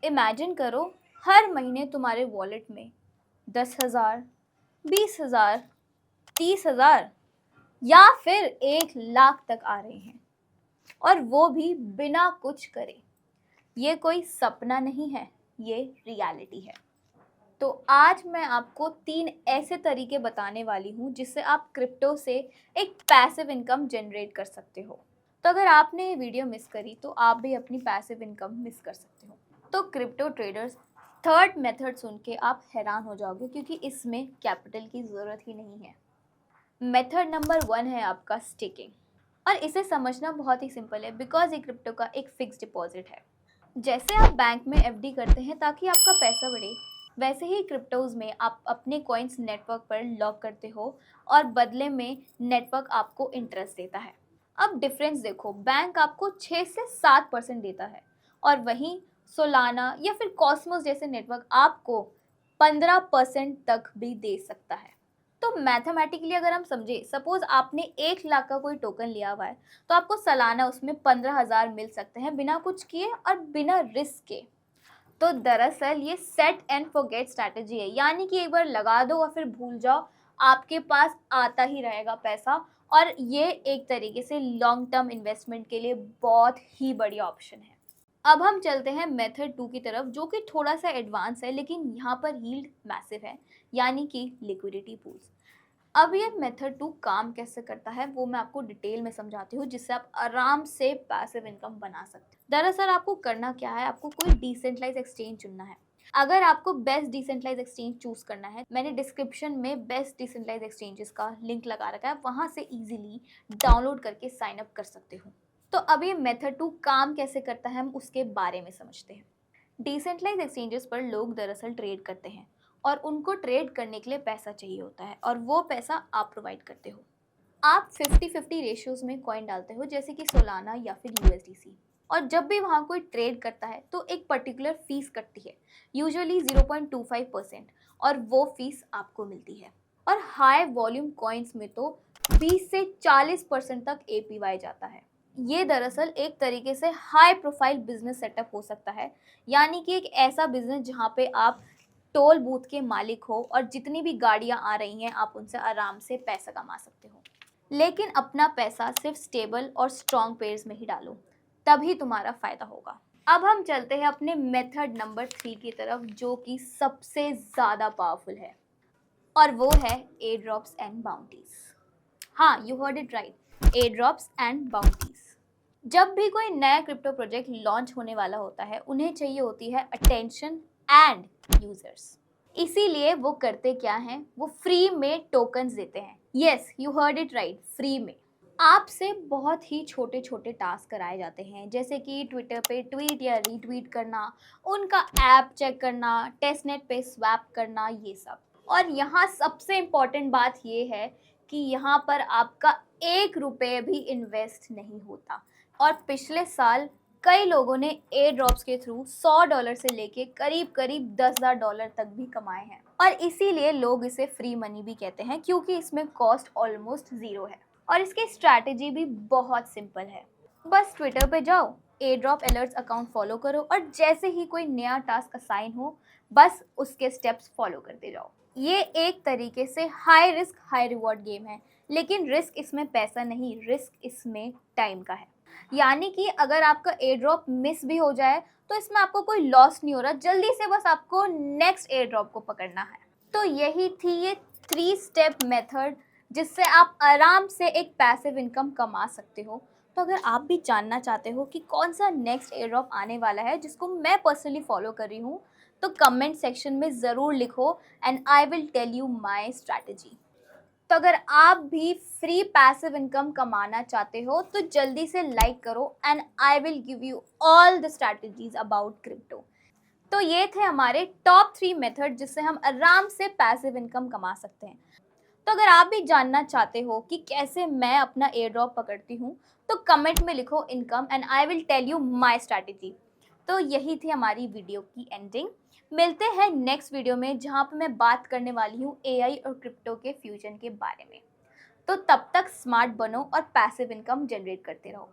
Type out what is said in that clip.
Imagine करो, हर महीने तुम्हारे वॉलेट में 10,000, 20,000, 30,000 या फिर 1 लाख तक आ रहे हैं, और वो भी बिना कुछ करे। ये कोई सपना नहीं है, ये रियलिटी है। तो आज मैं आपको 3 ऐसे तरीके बताने वाली हूँ जिससे आप क्रिप्टो से एक पैसिव इनकम जनरेट कर सकते हो। तो अगर आपने ये वीडियो मिस करी तो आप भी अपनी पैसिव इनकम मिस कर सकते हो। तो क्रिप्टो ट्रेडर्स, थर्ड मेथड सुन के आप हैरान हो जाओगे, क्योंकि इसमें कैपिटल की ज़रूरत ही नहीं है। मेथड नंबर 1 है आपका स्टेकिंग, और इसे समझना बहुत ही सिंपल है, बिकॉज ये क्रिप्टो का एक फिक्स डिपॉजिट है। जैसे आप बैंक में एफडी करते हैं ताकि आपका पैसा बढ़े, वैसे ही क्रिप्टोज में आप अपने कॉइन्स नेटवर्क पर लॉक करते हो और बदले में नेटवर्क आपको इंटरेस्ट देता है। अब डिफरेंस देखो, बैंक आपको 6 से 7% देता है, और वहीं सोलाना या फिर कॉस्मोस जैसे नेटवर्क आपको 15% तक भी दे सकता है। तो मैथमेटिकली अगर हम समझे, सपोज आपने 1 लाख का कोई टोकन लिया हुआ है, तो आपको सालाना उसमें 15,000 मिल सकते हैं बिना कुछ किए और बिना रिस्क के। तो दरअसल ये सेट एंड फॉरगेट स्ट्रैटेजी है, यानी कि एक बार लगा दो और फिर भूल जाओ, आपके पास आता ही रहेगा पैसा। और ये एक तरीके से लॉन्ग टर्म इन्वेस्टमेंट के लिए बहुत ही बढ़िया ऑप्शन है। अब हम चलते हैं मेथड 2 की तरफ, जो कि थोड़ा सा एडवांस है, लेकिन यहाँ पर यील्ड मैसिव है, यानी कि लिक्विडिटी पूल्स। अब ये मेथड 2 काम कैसे करता है वो मैं आपको डिटेल में समझाती हूँ, जिससे आप आराम से पैसिव इनकम बना सकते हैं। दरअसल आपको करना क्या है, आपको कोई डिसेंट्रलाइज एक्सचेंज चुनना है। अगर आपको बेस्ट डिसेंट्रलाइज एक्सचेंज चूज करना है, मैंने डिस्क्रिप्शन में बेस्ट डिसेंट्रलाइज एक्सचेंजेस का लिंक लगा रखा है, वहां से इजीली डाउनलोड करके साइन अप कर सकते हो। तो अब ये मेथड 2 काम कैसे करता है हम उसके बारे में समझते हैं। डिसेंट्रलाइज एक्सचेंजेस पर लोग दरअसल ट्रेड करते हैं, और उनको ट्रेड करने के लिए पैसा चाहिए होता है, और वो पैसा आप प्रोवाइड करते हो। आप 50-50 रेशियोज में कॉइन डालते हो, जैसे कि सोलाना या फिर यूएसडीसी। और जब भी वहाँ कोई ट्रेड करता है तो एक पर्टिकुलर फीस कटती है, यूजुअली 0.25%, और वो फीस आपको मिलती है। और हाई वॉल्यूम कॉइन्स में तो 20 से 40% तक एपीवाई जाता है। ये दरअसल एक तरीके से हाई प्रोफाइल बिजनेस सेटअप हो सकता है, यानी कि एक ऐसा बिजनेस जहाँ पे आप टोल बूथ के मालिक हो और जितनी भी गाड़ियां आ रही हैं आप उनसे आराम से पैसा कमा सकते हो। लेकिन अपना पैसा सिर्फ स्टेबल और स्ट्रॉन्ग पेयर्स में ही डालो, तभी तुम्हारा फायदा होगा। अब हम चलते हैं अपने मेथड नंबर 3 की तरफ, जो कि सबसे ज्यादा पावरफुल है, और वो है एयर ड्रॉप्स एंड बाउंटीज। हाँ, you heard it right, air drops and bounties. जब भी कोई नया क्रिप्टो प्रोजेक्ट लॉन्च होने वाला होता है, उन्हें चाहिए होती है अटेंशन एंड यूजर्स। इसीलिए वो करते क्या हैं, वो फ्री में टोकन्स देते हैं। Yes, you heard it right, free में। आपसे बहुत ही छोटे छोटे टास्क कराए जाते हैं, जैसे कि ट्विटर पे ट्वीट या रीट्वीट करना, उनका ऐप चेक करना, टेस्टनेट पे स्वैप करना, ये सब। और यहाँ सबसे इम्पॉर्टेंट बात ये है कि यहाँ पर आपका 1 रुपये भी इन्वेस्ट नहीं होता। और पिछले साल कई लोगों ने एयर ड्रॉप्स के थ्रू $100 से लेके करीब करीब $10,000 तक भी कमाए हैं। और इसीलिए लोग इसे फ्री मनी भी कहते हैं, क्योंकि इसमें कॉस्ट ऑलमोस्ट ज़ीरो है। और इसकी स्ट्रैटेजी भी बहुत सिंपल है। बस ट्विटर पे जाओ, air drop alerts account follow करो, और जैसे ही कोई नया टास्क असाइन हो, बस उसके स्टेप्स फॉलो करते जाओ। ये एक तरीके से high risk high reward game है, लेकिन रिस्क इसमें पैसा नहीं, रिस्क इसमें टाइम का है। यानी कि अगर आपका एयर ड्रॉप मिस भी हो जाए तो इसमें आपको कोई लॉस नहीं हो रहा, जल्दी से बस आपको नेक्स्ट एयर ड्रॉप को पकड़ना है। तो यही थी ये 3 स्टेप मेथड, जिससे आप आराम से एक पैसिव इनकम कमा सकते हो। तो अगर आप भी जानना चाहते हो कि कौन सा नेक्स्ट एयर ड्रॉप आने वाला है जिसको मैं पर्सनली फॉलो कर रही हूँ, तो कमेंट सेक्शन में ज़रूर लिखो, and I will tell you my strategy. तो अगर आप भी फ्री पैसिव इनकम कमाना चाहते हो तो जल्दी से लाइक करो, and I will give you all the strategies about crypto. तो ये थे हमारे टॉप 3 मेथड जिससे हम आराम से पैसिव इनकम कमा सकते हैं। तो अगर आप भी जानना चाहते हो कि कैसे मैं अपना एयर ड्रॉप पकड़ती हूँ, तो कमेंट में लिखो income, and I will tell you my strategy. तो यही थी हमारी वीडियो की एंडिंग। मिलते हैं नेक्स्ट वीडियो में, जहाँ पे मैं बात करने वाली हूँ एआई और क्रिप्टो के फ्यूजन के बारे में। तो तब तक स्मार्ट बनो और पैसिव इनकम जनरेट करते रहो।